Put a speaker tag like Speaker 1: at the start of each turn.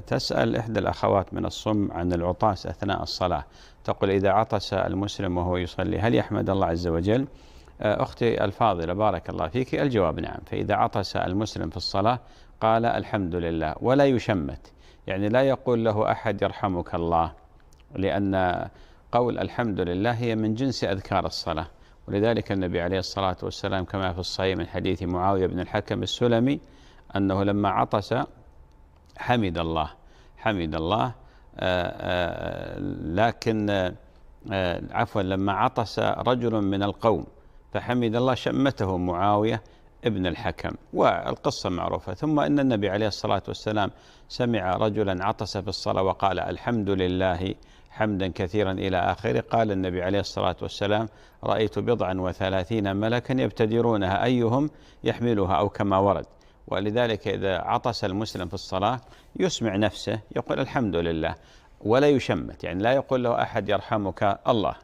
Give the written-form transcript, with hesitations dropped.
Speaker 1: تسأل إحدى الأخوات من الصم عن العطاس أثناء الصلاة، تقول: إذا عطس المسلم وهو يصلي هل يحمد الله عز وجل؟ أختي الفاضلة بارك الله فيك، الجواب نعم. فإذا عطس المسلم في الصلاة قال الحمد لله ولا يشمت، يعني لا يقول له أحد يرحمك الله، لأن قول الحمد لله هي من جنس أذكار الصلاة. ولذلك النبي عليه الصلاة والسلام كما في الصحيح من حديث معاوية بن الحكم السلمي أنه لما عطس حمد الله، حمد الله. لكن عفوا، لما عطس رجل من القوم فحمد الله شمته معاوية ابن الحكم، والقصة معروفة. ثم إن النبي عليه الصلاة والسلام سمع رجلا عطس في الصلاة وقال الحمد لله حمدا كثيرا إلى آخره. قال النبي عليه الصلاة والسلام: رأيت 37 ملكا يبتدرونها أيهم يحملها، أو كما ورد. ولذلك إذا عطس المسلم في الصلاة يسمع نفسه يقول الحمد لله ولا يشمت، يعني لا يقول له أحد يرحمك الله.